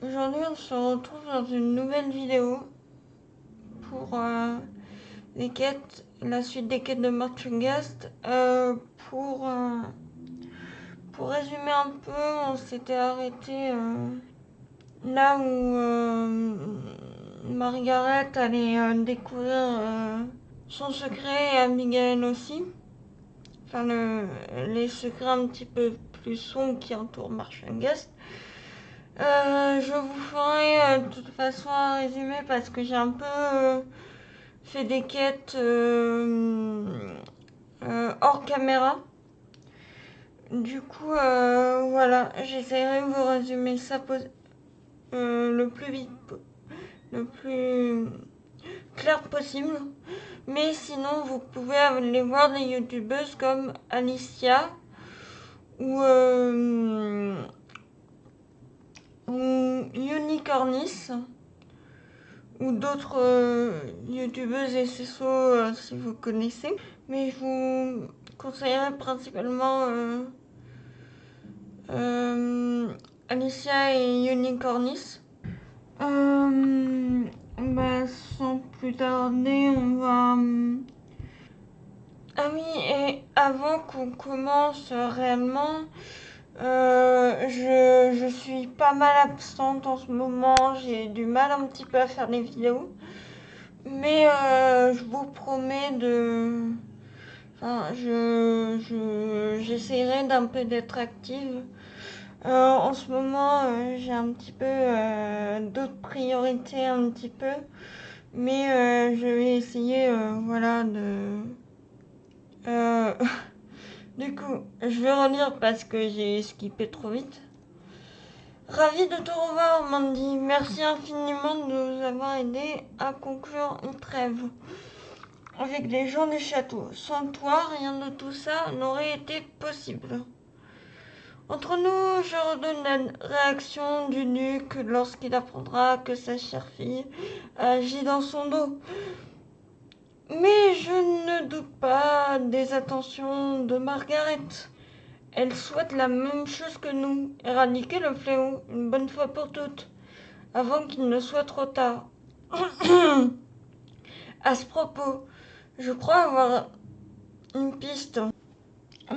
Aujourd'hui on se retrouve dans une nouvelle vidéo pour la suite des quêtes de Morchungast. Pour résumer un peu, on s'était arrêté là où Margaret allait découvrir son secret et Abigail aussi. Enfin, les secrets un petit peu plus sombres qui entourent Morchungast. Je vous ferai de toute façon un résumé parce que j'ai un peu fait des quêtes hors caméra. Du coup, voilà, j'essaierai de vous résumer ça le plus vite, le plus clair possible. Mais sinon, vous pouvez aller voir des youtubeuses comme Alicia ou Unicornis ou d'autres youtubeuses et SSO si vous connaissez. Mais je vous conseillerais principalement Alicia et Unicornis. Sans plus tarder, on va... Ah oui, et avant qu'on commence réellement, je suis pas mal absente en ce moment, j'ai du mal un petit peu à faire des vidéos. Mais je vous promets de... Enfin, j'essaierai d'un peu d'être active. En ce moment, j'ai un petit peu d'autres priorités un petit peu. Mais je vais essayer, voilà, de... Du coup, je vais relire parce que j'ai skippé trop vite. Ravi de te revoir, Mandy. Merci infiniment de nous avoir aidés à conclure une trêve avec les gens du château. Sans toi, rien de tout ça n'aurait été possible. Entre nous, je redonne la réaction du duc lorsqu'il apprendra que sa chère fille agit dans son dos. Mais je ne doute pas des attentions de Margaret. Elle souhaite la même chose que nous, éradiquer le fléau une bonne fois pour toutes, avant qu'il ne soit trop tard. À ce propos, je crois avoir une piste.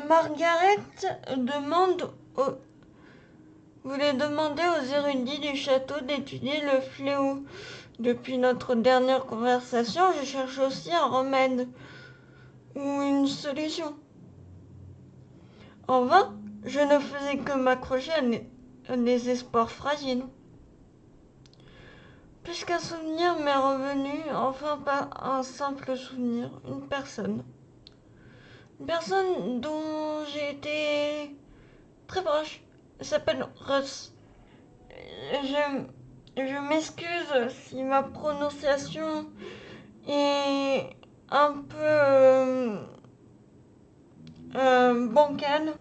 Margaret voulait demander aux érudits du château d'étudier le fléau. Depuis notre dernière conversation, je cherche aussi un remède ou une solution. En vain, je ne faisais que m'accrocher à des espoirs fragiles. Puisqu'un souvenir m'est revenu, enfin pas un simple souvenir, une personne. Une personne dont j'ai été très proche. Elle s'appelle Russ. Je m'excuse si ma prononciation est un peu bancale.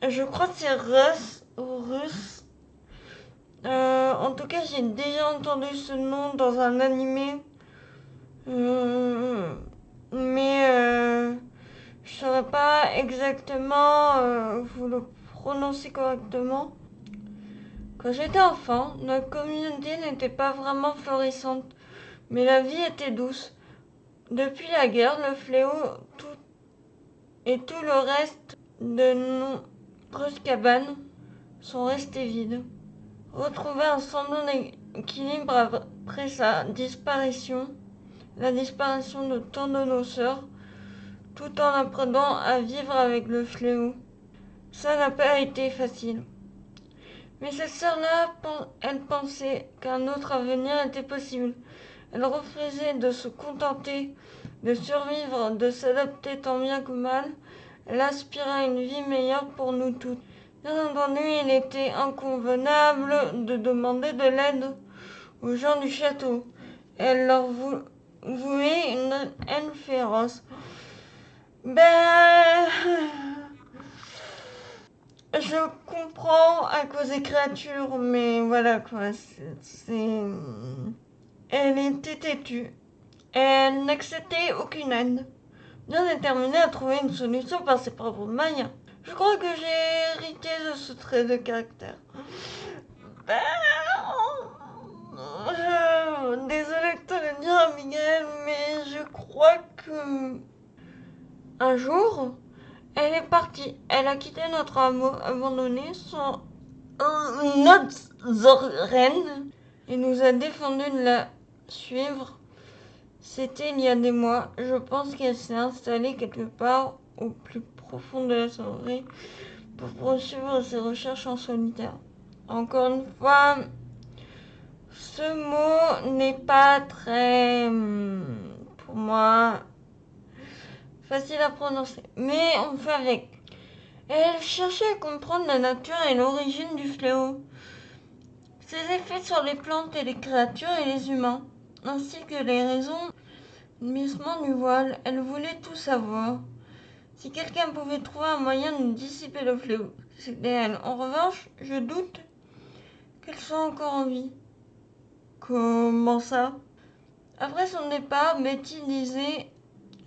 Je crois que c'est Russ ou Russ. En tout cas, j'ai déjà entendu ce nom dans un animé. Mais je ne saurais pas exactement vous le prononcer correctement. Quand j'étais enfant, notre communauté n'était pas vraiment florissante, mais la vie était douce. Depuis la guerre, le fléau et tout le reste de nombreuses cabanes sont restés vides. Retrouver un semblant d'équilibre après la disparition de tant de nos sœurs, tout en apprenant à vivre avec le fléau. Ça n'a pas été facile. Mais cette sœur-là, elle pensait qu'un autre avenir était possible. Elle refusait de se contenter de survivre, de s'adapter tant bien que mal. Elle aspirait à une vie meilleure pour nous toutes. Bien entendu, il était inconvenable de demander de l'aide aux gens du château. Elle leur vouait une haine féroce. Ben, je comprends à cause des créatures, mais voilà quoi, Elle était têtue. Elle n'acceptait aucune aide, bien déterminée à trouver une solution par ses propres moyens. Je crois que j'ai hérité de ce trait de caractère. Ben, que un jour, elle est partie. Elle a quitté notre hameau abandonné sans notre reine et nous a défendu de la suivre. C'était il y a des mois. Je pense qu'elle s'est installée quelque part au plus profond de la forêt pour poursuivre ses recherches en solitaire. Encore une fois, ce mot n'est pas très, pour moi, facile à prononcer, mais on fait avec. Elle cherchait à comprendre la nature et l'origine du fléau, ses effets sur les plantes et les créatures et les humains, ainsi que les raisons du glissement du voile. Elle voulait tout savoir. Si quelqu'un pouvait trouver un moyen de dissiper le fléau, c'était elle. En revanche, je doute qu'elle soit encore en vie. Comment ça? Après son départ, Betty disait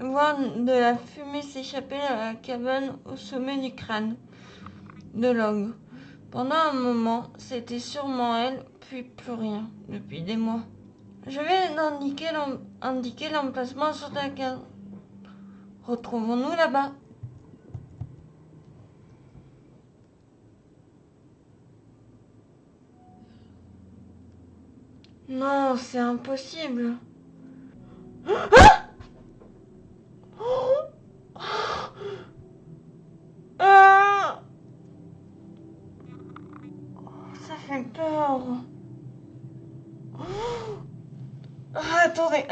voir de la fumée s'échapper à la cabane au sommet du crâne de l'ogre. Pendant un moment, c'était sûrement elle, puis plus rien, depuis des mois. Je vais indiquer l'emplacement sur ta carte. Retrouvons-nous là-bas. Non, c'est impossible. Ah, ça fait peur. Attendez.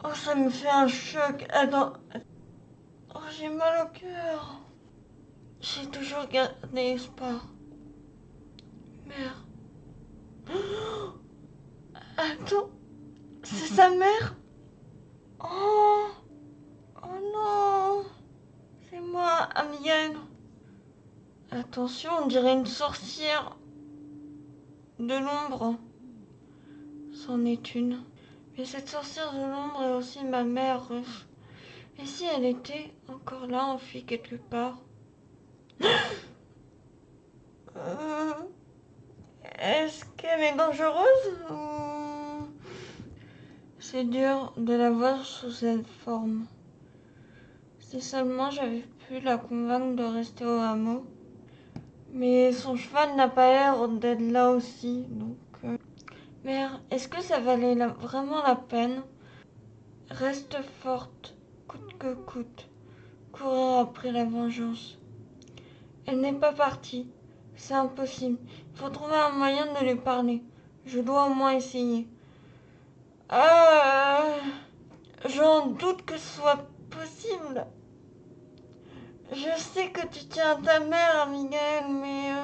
Oh, ça me fait un choc. Attends. Oh, j'ai mal au cœur. J'ai toujours gardé espoir. Mère. Attends. C'est sa mère? Oh. Oh non. C'est moi, Amienne. Attention, on dirait une sorcière de l'ombre. C'en est une. Mais cette sorcière de l'ombre est aussi ma mère, Ruth. Et si elle était encore là, enfuie quelque part? Euh, Est-ce qu'elle est dangereuse ou... C'est dur de la voir sous cette forme. Si seulement j'avais pu la convaincre de rester au hameau. Mais son cheval n'a pas l'air d'être là aussi, donc... Mère, est-ce que ça valait vraiment la peine? Reste forte, coûte que coûte. Courir après la vengeance. Elle n'est pas partie. C'est impossible. Il faut trouver un moyen de lui parler. Je dois au moins essayer. Euh, J'en doute que ce soit possible. Je sais que tu tiens à ta mère, Miguel, mais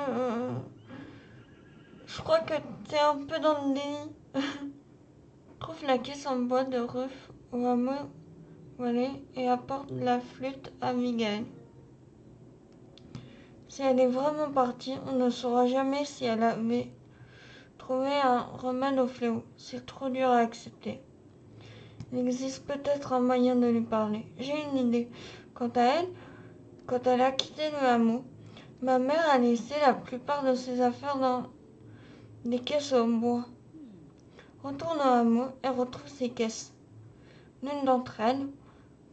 je crois que t'es un peu dans le déni. Trouve la caisse en bois de Ruff au hameau voilà, et apporte la flûte à Miguel. Si elle est vraiment partie, on ne saura jamais si elle avait trouvé un remède au fléau. C'est trop dur à accepter. Il existe peut-être un moyen de lui parler. J'ai une idée. Quant à elle, quand elle a quitté le hameau, ma mère a laissé la plupart de ses affaires dans des caisses en bois. Retourne au hameau et retrouve ses caisses. L'une d'entre elles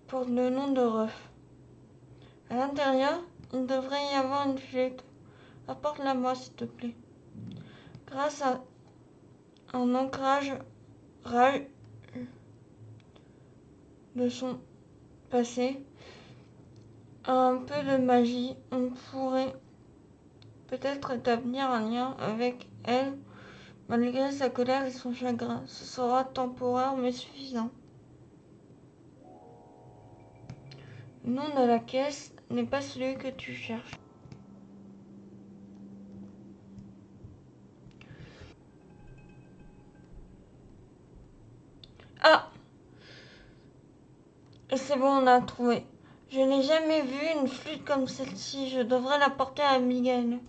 porte le nom de Ruff. À l'intérieur, il devrait y avoir une flûte. Apporte-la-moi, s'il te plaît. Grâce à un ancrage de son passé, à un peu de magie, on pourrait peut-être établir un lien avec elle, malgré sa colère et son chagrin. Ce sera temporaire mais suffisant. Le nom de la caisse n'est pas celui que tu cherches. Ah, c'est bon, on a trouvé. Je n'ai jamais vu une flûte comme celle-ci. Je devrais la porter à Miguel.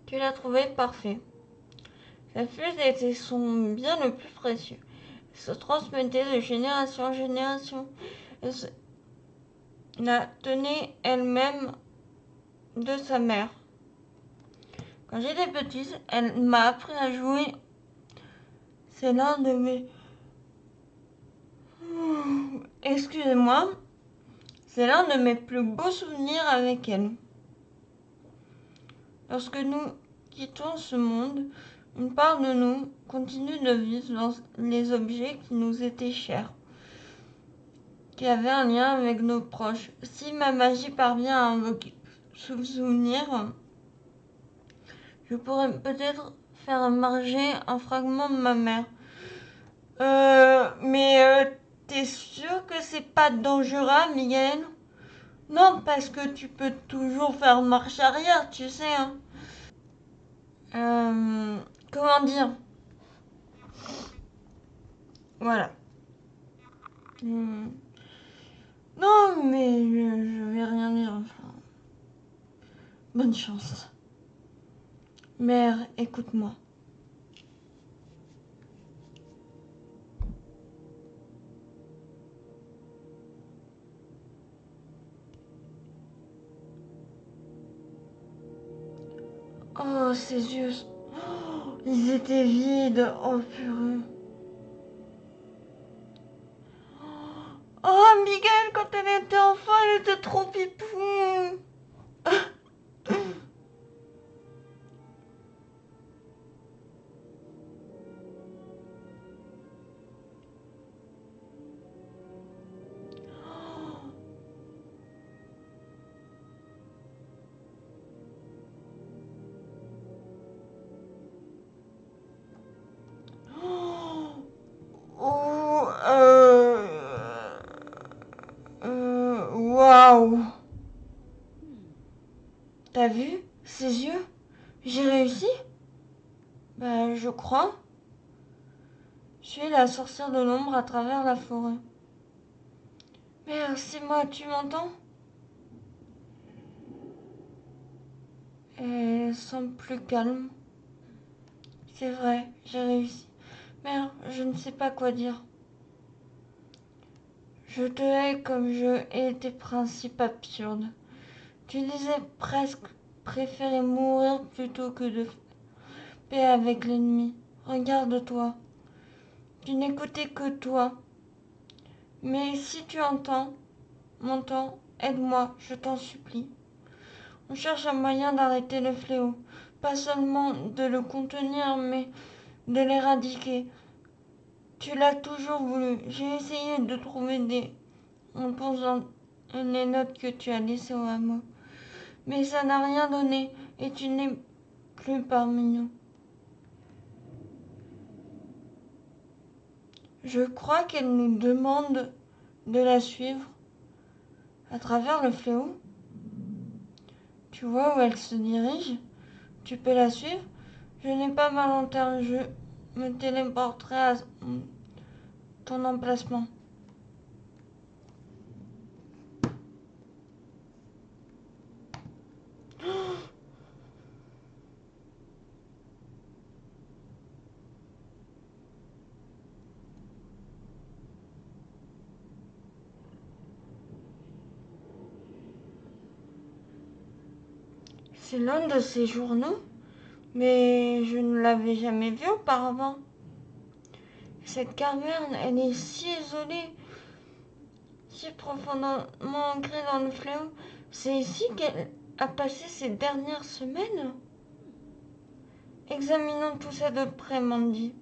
Tu l'as trouvée, parfait. La flûte était son bien le plus précieux. Elle se transmettait de génération en génération. Elle la tenait elle-même de sa mère. Quand j'étais petite, elle m'a appris à jouer. C'est l'un de mes Excusez-moi, c'est l'un de mes plus beaux souvenirs avec elle. Lorsque nous quittons ce monde, une part de nous continue de vivre dans les objets qui nous étaient chers, qui avaient un lien avec nos proches. Si ma magie parvient à invoquer ce souvenir, je pourrais peut-être faire émerger un fragment de ma mère. T'es sûr que c'est pas dangereux, Miguel? Non, parce que tu peux toujours faire marche arrière, tu sais, hein. Euh, Comment dire? Voilà. Non, mais je vais rien dire. Enfin, bonne chance. Mère, écoute-moi. Oh, ses yeux. Oh, ils étaient vides. Oh, purée. Oh, Miguel, quand elle était enfant, elle était trop pipou. Oh, waouh. T'as vu ses yeux? J'ai réussi? Bah, je crois. Je suis la sorcière de l'ombre à travers la forêt. Merde, c'est moi, tu m'entends? Elle semble plus calme. C'est vrai, j'ai réussi. Merde, je ne sais pas quoi dire. Je te hais comme je hais tes principes absurdes. Tu disais presque préférer mourir plutôt que de paix avec l'ennemi. Regarde-toi. Tu n'écoutais que toi. Mais si tu m'entends, aide-moi, je t'en supplie. On cherche un moyen d'arrêter le fléau. Pas seulement de le contenir, mais de l'éradiquer. Tu l'as toujours voulu. J'ai essayé de trouver des réponses dans les notes que tu as laissées au hameau. Mais ça n'a rien donné et tu n'es plus parmi nous. Je crois qu'elle nous demande de la suivre à travers le fléau. Tu vois où elle se dirige? Tu peux la suivre? Je n'ai pas ma lanterne, je me téléporterai à ton emplacement. C'est l'un de ces journaux, mais je ne l'avais jamais vu auparavant. Cette caverne, elle est si isolée, si profondément ancrée dans le fléau. C'est ici qu'elle a passé ses dernières semaines. Examinons tout ça de près, Mandy.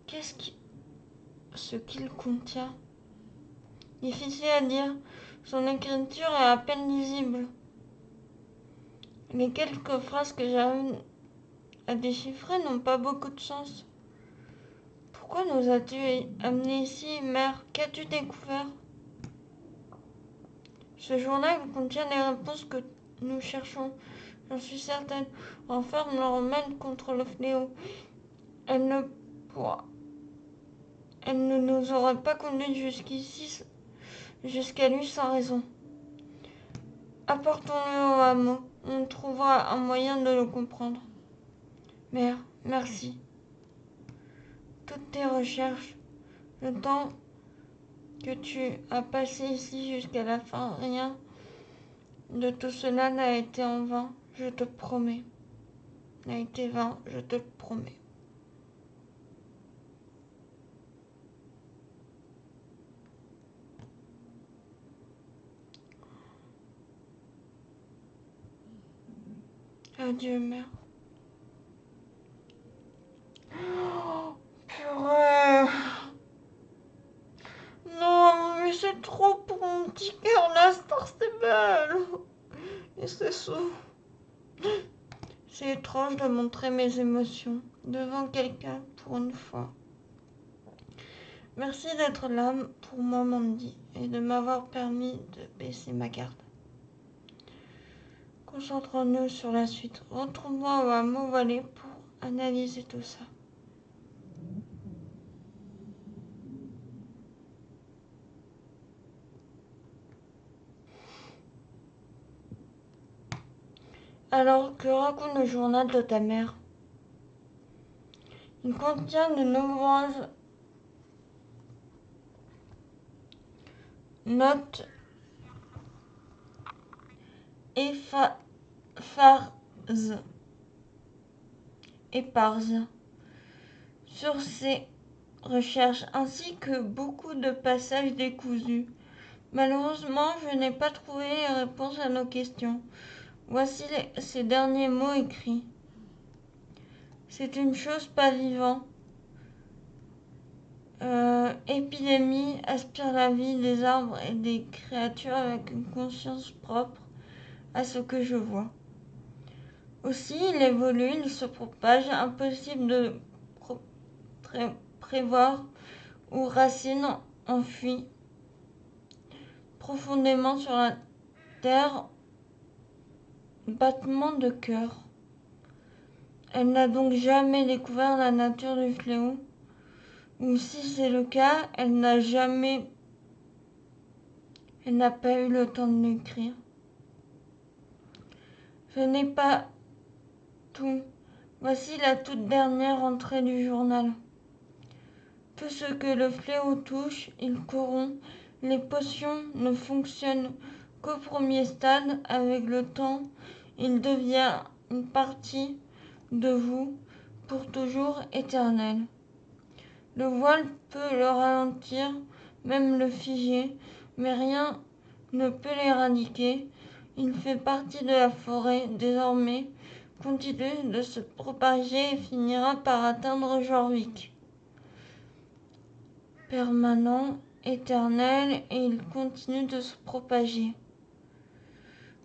Qu'est-ce ce qu'il contient? Difficile à dire. Son écriture est à peine lisible. Les quelques phrases que j'arrive à déchiffrer n'ont pas beaucoup de sens. Pourquoi nous as-tu amenés ici, mère? Qu'as-tu découvert? Ce journal contient les réponses que nous cherchons. J'en suis certaine. Enferme le remède contre le fléau. Elle ne pourra. Elle ne nous aurait pas conduits jusqu'ici, jusqu'à lui sans raison. Apportons-le au hameau. On trouvera un moyen de le comprendre. Mère, merci. Toutes tes recherches, le temps que tu as passé ici jusqu'à la fin, rien de tout cela n'a été en vain, je te promets. N'a été vain, je te promets. Adieu, mère. Oh, purée. Non, mais c'est trop pour mon petit cœur. La Star Stable. Et c'est ça. C'est étrange de montrer mes émotions devant quelqu'un pour une fois. Merci d'être là pour moi, Mandy, et de m'avoir permis de baisser ma garde. Concentrons-nous sur la suite. Retrouve-moi au hameau Valley pour analyser tout ça. Alors, que raconte le journal de ta mère? Il contient de nombreuses notes éparses sur ses recherches, ainsi que beaucoup de passages décousus. Malheureusement, je n'ai pas trouvé les réponses à nos questions. Voici ces derniers mots écrits. C'est une chose pas vivante. Épidémie aspire la vie des arbres et des créatures avec une conscience propre à ce que je vois. Aussi, il évolue, il se propage, impossible de prévoir où racines enfuient profondément sur la terre, battement de cœur. Elle n'a donc jamais découvert la nature du fléau, ou si c'est le cas, elle n'a pas eu le temps de l'écrire. Ce n'est pas tout. Voici la toute dernière entrée du journal. Tout ce que le fléau touche, il corrompt. Les potions ne fonctionnent qu'au premier stade. Avec le temps, il devient une partie de vous pour toujours éternelle. Le voile peut le ralentir, même le figer, mais rien ne peut l'éradiquer. Il fait partie de la forêt, désormais, continue de se propager et finira par atteindre Jorvik. Permanent, éternel, et il continue de se propager.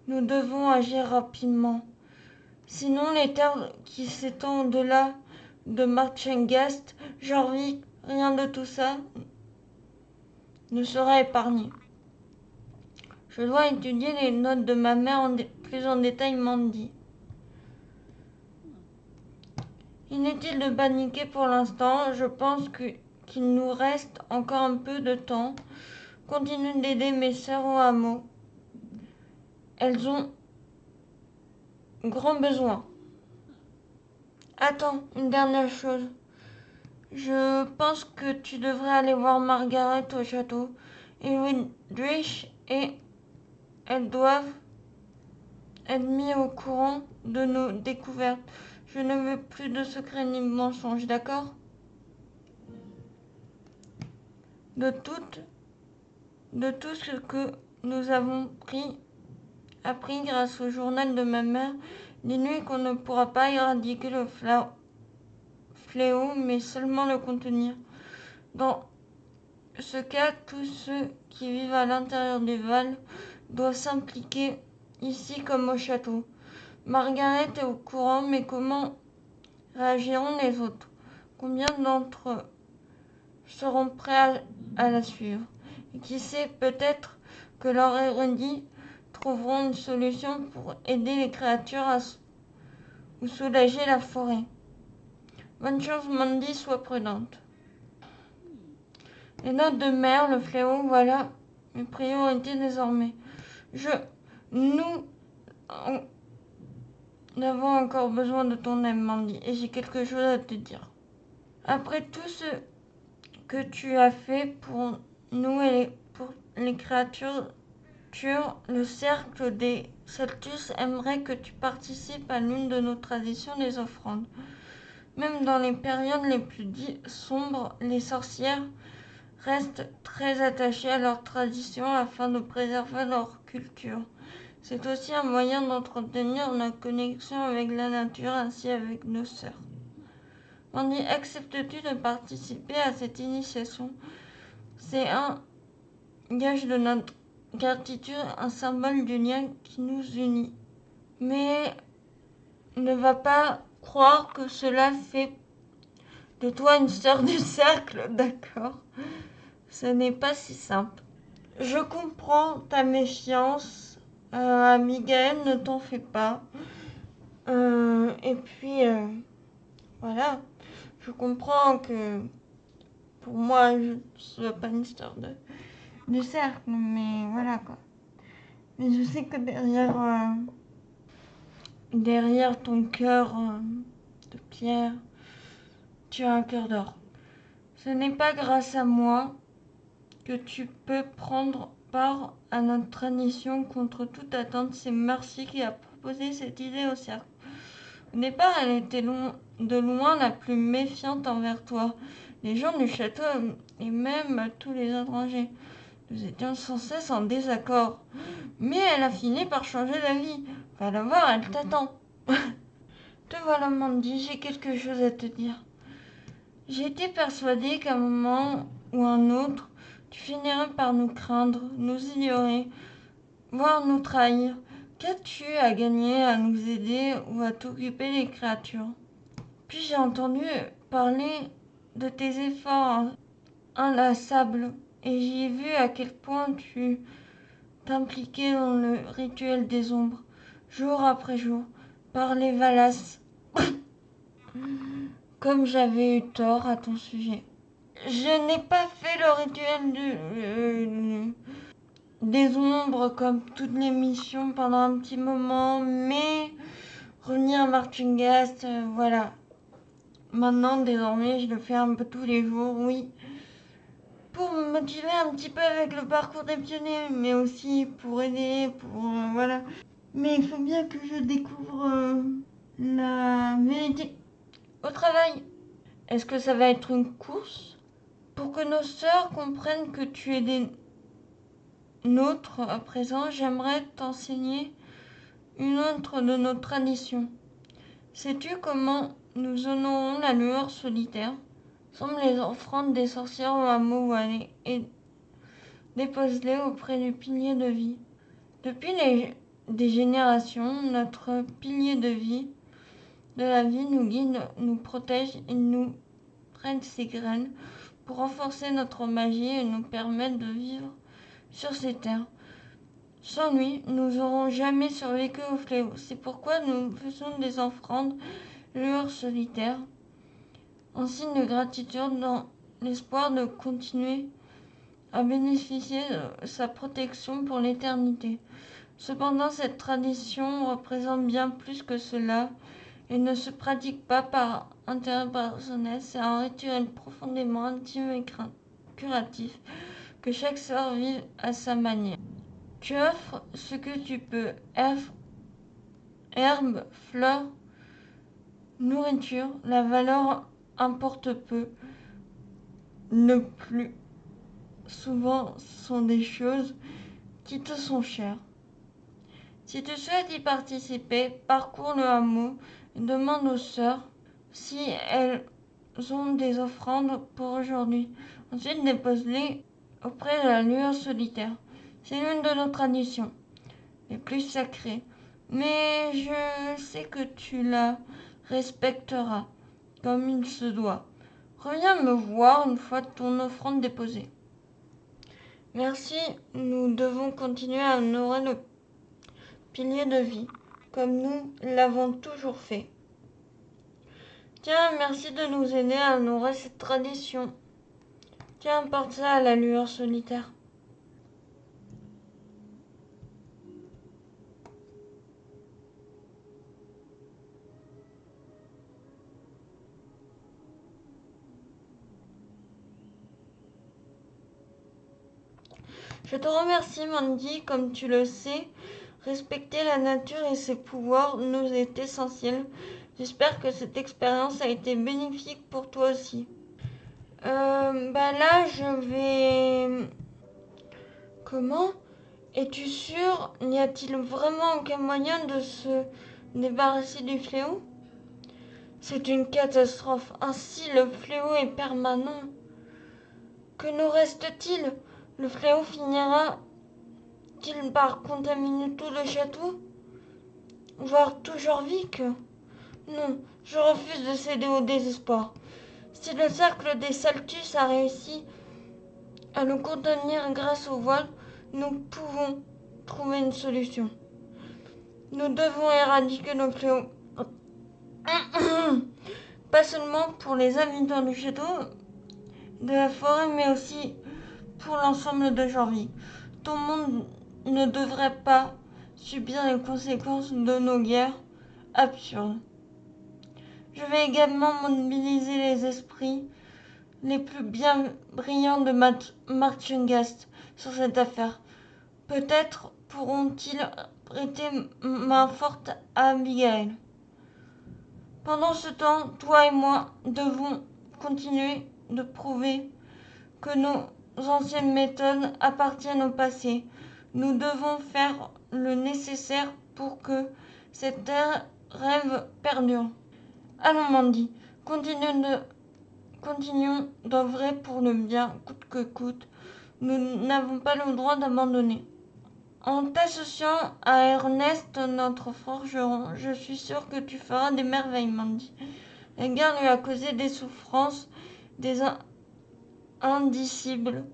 Nous devons agir rapidement. Sinon, les terres qui s'étendent au-delà de Marchengast, Jorvik, rien de tout ça ne sera épargné. Je dois étudier les notes de ma mère plus en détail, Mandy. Inutile de paniquer pour l'instant, je pense qu'il nous reste encore un peu de temps. Continue d'aider mes sœurs au hameau. Elles ont grand besoin. Attends, une dernière chose. Je pense que tu devrais aller voir Margaret au château. Et Windrich et elles doivent être mis au courant de nos découvertes. Je ne veux plus de secrets ni de mensonges, d'accord? De tout ce que nous avons appris grâce au journal de ma mère, dis-lui qu'on ne pourra pas éradiquer le fléau, mais seulement le contenir. Dans ce cas, tous ceux qui vivent à l'intérieur du Val doivent s'impliquer ici comme au château. Margaret est au courant, mais comment réagiront les autres? Combien d'entre eux seront prêts à la suivre? Et qui sait, peut-être que leurs érudits trouveront une solution pour aider les créatures ou soulager la forêt. Bonne chance, Mandy, sois prudente. Les notes de mer, le fléau, voilà mes priorités désormais. Nous avons encore besoin de ton aide, Mandy, et j'ai quelque chose à te dire. Après tout ce que tu as fait pour nous et pour les créatures, le cercle des Celtus aimerait que tu participes à l'une de nos traditions des offrandes. Même dans les périodes les plus sombres, les sorcières restent très attachées à leurs traditions afin de préserver leur culture. C'est aussi un moyen d'entretenir notre connexion avec la nature ainsi avec nos sœurs. Mandy, acceptes-tu de participer à cette initiation? C'est un gage de notre gratitude, un symbole du lien qui nous unit. Mais ne va pas croire que cela fait de toi une sœur du cercle, d'accord? Ce n'est pas si simple. Je comprends ta méfiance, Abigail, ne t'en fais pas. Et puis, voilà, je comprends que pour moi, je ne sois pas une sœur du cercle, mais voilà quoi. Mais je sais que derrière ton cœur de pierre, tu as un cœur d'or. Ce n'est pas grâce à moi que tu peux prendre part à notre tradition contre toute attente. C'est Mercy qui a proposé cette idée au cercle. Au départ, elle était de loin la plus méfiante envers toi. Les gens du château et même tous les étrangers. Nous étions sans cesse en désaccord. Mais elle a fini par changer d'avis. Va la voir, elle t'attend. Te voilà, Mandy, j'ai quelque chose à te dire. J'ai été persuadée qu'à un moment ou un autre, tu finirais par nous craindre, nous ignorer, voire nous trahir. Qu'as-tu à gagner à nous aider ou à t'occuper des créatures? Puis j'ai entendu parler de tes efforts inlassables et j'y ai vu à quel point tu t'impliquais dans le rituel des ombres, jour après jour, par les Valas, comme j'avais eu tort à ton sujet. Je n'ai pas fait le rituel des ombres comme toutes les missions pendant un petit moment, mais revenir à Martingast, voilà. Maintenant, désormais, je le fais un peu tous les jours, oui. Pour me motiver un petit peu avec le parcours des pionniers, mais aussi pour aider, voilà. Mais il faut bien que je découvre la vérité au travail. Est-ce que ça va être une course? Pour que nos sœurs comprennent que tu es des nôtres à présent, j'aimerais t'enseigner une autre de nos traditions. Sais-tu comment nous honorons la lueur solitaire? Semble les offrandes des sorcières au hameau voilé et dépose-les auprès du pilier de vie. Depuis des générations, notre pilier de vie, de la vie, nous guide, nous protège et nous prenne ses graines pour renforcer notre magie et nous permettre de vivre sur ces terres. Sans lui, nous n'aurons jamais survécu au fléau. C'est pourquoi nous faisons des offrandes, lueurs solitaires, en signe de gratitude dans l'espoir de continuer à bénéficier de sa protection pour l'éternité. Cependant, cette tradition représente bien plus que cela et ne se pratique pas par intérêt personnel. C'est un rituel profondément intime et curatif que chaque sœur vive à sa manière. Tu offres ce que tu peux, herbes, fleurs, nourriture, la valeur importe peu. Le plus souvent sont des choses qui te sont chères. Si tu souhaites y participer, parcours le hameau et demande aux sœurs si elles ont des offrandes pour aujourd'hui. Ensuite, dépose-les auprès de la lueur solitaire. C'est l'une de nos traditions, les plus sacrées. Mais je sais que tu la respecteras comme il se doit. Reviens me voir une fois ton offrande déposée. Merci, nous devons continuer à honorer le pilier de vie, comme nous l'avons toujours fait. Tiens, merci de nous aider à honorer cette tradition. Tiens, porte ça à la lueur solitaire. Je te remercie, Mandy. Comme tu le sais, respecter la nature et ses pouvoirs nous est essentiel. J'espère que cette expérience a été bénéfique pour toi aussi. Là, je vais... Comment? Es-tu sûr? N'y a-t-il vraiment aucun moyen de se débarrasser du fléau? C'est une catastrophe. Ainsi, le fléau est permanent. Que nous reste-t-il? Le fléau finira-t-il par contaminer tout le château? Voire tout Jorvik? Non, je refuse de céder au désespoir. Si le cercle des Saltus a réussi à nous contenir grâce au voile, nous pouvons trouver une solution. Nous devons éradiquer le fléau. Pas seulement pour les habitants du château, de la forêt, mais aussi pour l'ensemble de Jorvik. Ton monde ne devrait pas subir les conséquences de nos guerres absurdes. Je vais également mobiliser les esprits les plus bien brillants de Marchengast sur cette affaire. Peut-être pourront-ils prêter main forte à Abigail. Pendant ce temps, toi et moi devons continuer de prouver que nos anciennes méthodes appartiennent au passé. Nous devons faire le nécessaire pour que cet rêve perdure. Allons, Mandy, continuons d'œuvrer pour le bien, coûte que coûte. Nous n'avons pas le droit d'abandonner. En t'associant à Ernest, notre forgeron, je suis sûre que tu feras des merveilles, Mandy. La guerre lui a causé des souffrances, des indicibles.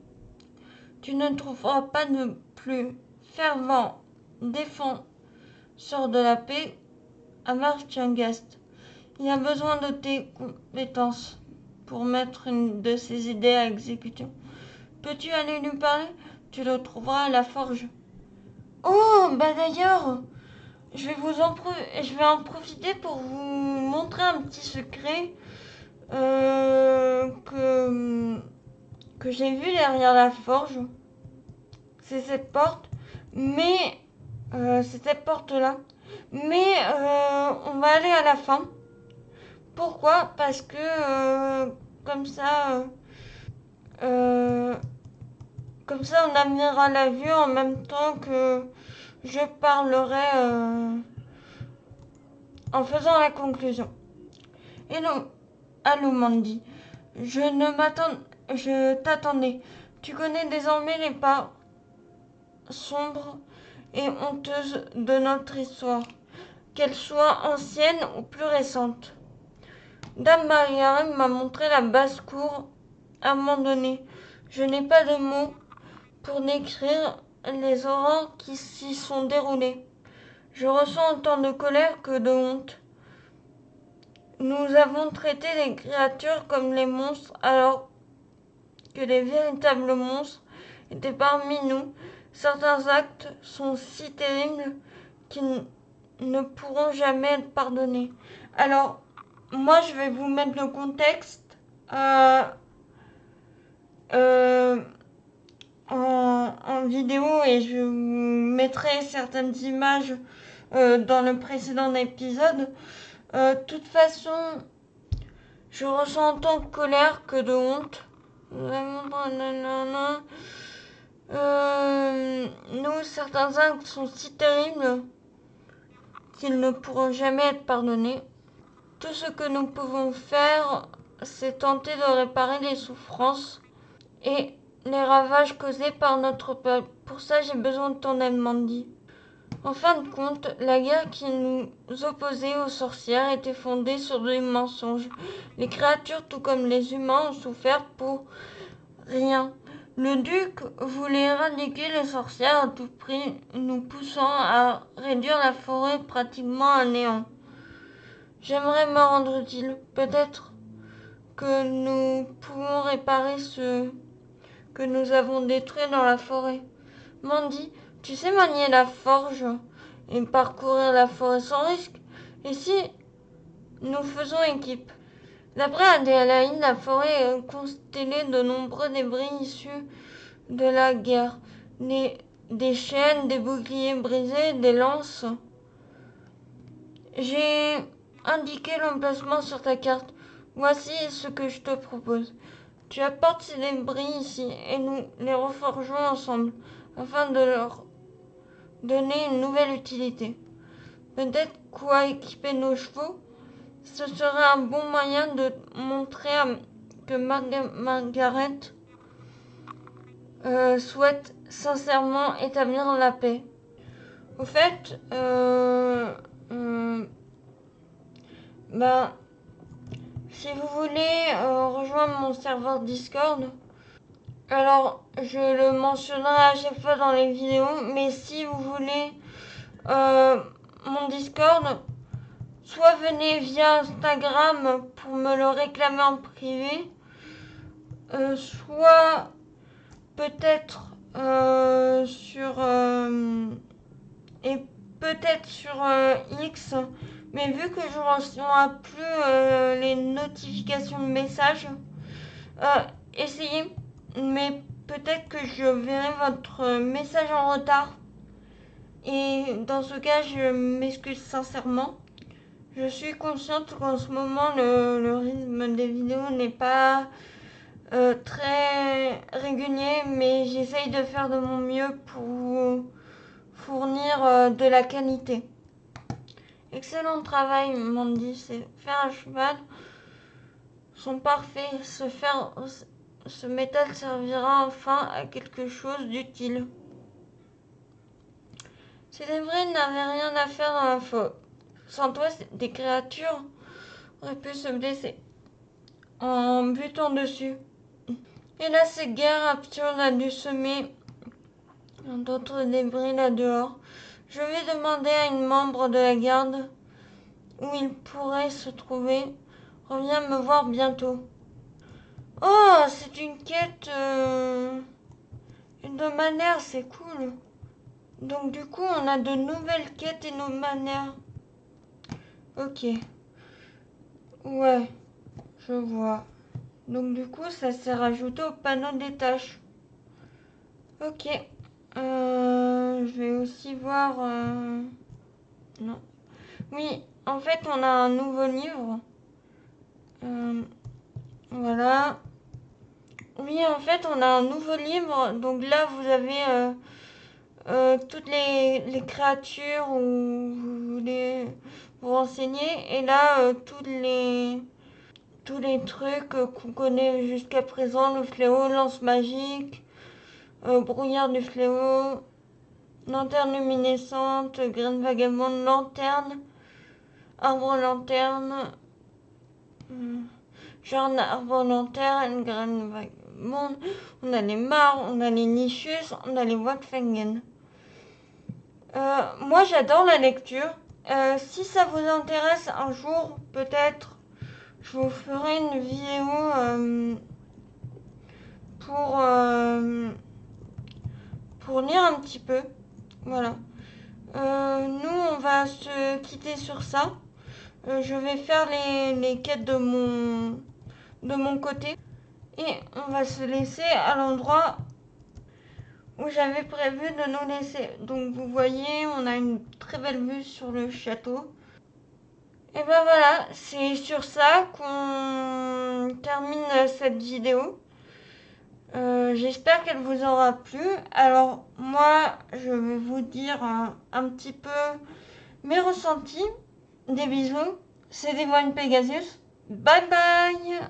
Tu ne trouveras pas de plus fervent défenseur de la paix à Marchengast. Il a besoin de tes compétences pour mettre une de ses idées à exécution. Peux-tu aller lui parler? Tu le trouveras à la forge. Oh, bah d'ailleurs, je vais en profiter pour vous montrer un petit secret que j'ai vu derrière la forge. C'est cette porte, mais c'est cette porte-là. Mais on va aller à la fin. Pourquoi? Parce que euh, comme ça on admirera la vue en même temps que je parlerai en faisant la conclusion. Et non, allô Mandy, je t'attendais. Tu connais désormais les parts sombres et honteuses de notre histoire, qu'elles soient anciennes ou plus récentes. Dame Maria m'a montré la basse-cour abandonnée. Je n'ai pas de mots pour décrire les horreurs qui s'y sont déroulées. Je ressens autant de colère que de honte. Nous avons traité les créatures comme les monstres alors que les véritables monstres étaient parmi nous. Certains actes sont si terribles qu'ils ne pourront jamais être pardonnés. Alors, moi je vais vous mettre le contexte euh, en vidéo et je vous mettrai certaines images dans le précédent épisode. De toute façon, je ressens autant de colère que de honte. Nous, certains actes sont si terribles qu'ils ne pourront jamais être pardonnés. Tout ce que nous pouvons faire, c'est tenter de réparer les souffrances et les ravages causés par notre peuple. Pour ça, j'ai besoin de ton aide, Mandy. En fin de compte, la guerre qui nous opposait aux sorcières était fondée sur des mensonges. Les créatures, tout comme les humains, ont souffert pour rien. Le duc voulait éradiquer les sorcières à tout prix, nous poussant à réduire la forêt pratiquement à néant. J'aimerais me rendre utile. Peut-être que nous pouvons réparer ce que nous avons détruit dans la forêt. Mandy, tu sais manier la forge et parcourir la forêt sans risque? Et si nous faisons équipe? D'après Adélaïde, la forêt est constellée de nombreux débris issus de la guerre. Des chaînes, des boucliers brisés, des lances. J'ai indiqué l'emplacement sur ta carte. Voici ce que je te propose. Tu apportes ces débris ici et nous les reforgeons ensemble afin de leur donner une nouvelle utilité. Peut-être quoi équiper nos chevaux. Ce serait un bon moyen de montrer que Margaret souhaite sincèrement établir la paix. Au fait, ben, si vous voulez rejoindre mon serveur Discord, alors je le mentionnerai à chaque fois dans les vidéos, mais si vous voulez mon Discord, soit venez via Instagram pour me le réclamer en privé, soit peut-être et peut-être sur X, mais vu que je ne reçois plus les notifications de messages, essayez, mais peut-être que je verrai votre message en retard. Et dans ce cas, je m'excuse sincèrement. Je suis consciente qu'en ce moment, le rythme des vidéos n'est pas très régulier, mais j'essaye de faire de mon mieux pour vous fournir de la qualité. Excellent travail, Mandy. Ces fers à cheval sont parfaits. Ce métal servira enfin à quelque chose d'utile. C'est vrai, il n'avait rien à faire dans la faute. Sans toi, des créatures auraient pu se blesser en butant dessus. Et là, cette guerre absurde a dû semer d'autres débris là dehors. Je vais demander à une membre de la garde où il pourrait se trouver. Reviens me voir bientôt. Oh, c'est une quête de manière, c'est cool. Donc du coup, on a de nouvelles quêtes et nos manières. Ok. Ouais, je vois. Donc du coup, ça s'est rajouté au panneau des tâches. Ok. Je vais aussi voir... Non. Oui, en fait, on a un nouveau livre. Voilà. Oui, en fait, on a un nouveau livre. Donc là, vous avez toutes les créatures où vous voulez vous renseigner. Et là, tous les trucs qu'on connaît jusqu'à présent. Le fléau, lance magique, brouillard du fléau, lanterne luminescente, graine vagabonde, lanterne, arbre lanterne, genre arbre lanterne, graine vagabonde. On a les mares, on a les nichus, on a les Waldfengen. Moi j'adore la lecture. Si ça vous intéresse un jour, peut-être, je vous ferai une vidéo pour lire un petit peu. Voilà. Nous, on va se quitter sur ça. Je vais faire les quêtes de mon côté. Et on va se laisser à l'endroit où j'avais prévu de nous laisser. Donc vous voyez, on a une très belle vue sur le château. Et ben voilà, c'est sur ça qu'on termine cette vidéo. J'espère qu'elle vous aura plu. Alors moi, je vais vous dire un petit peu mes ressentis. Des bisous. C'était moi une Pegasus. Bye bye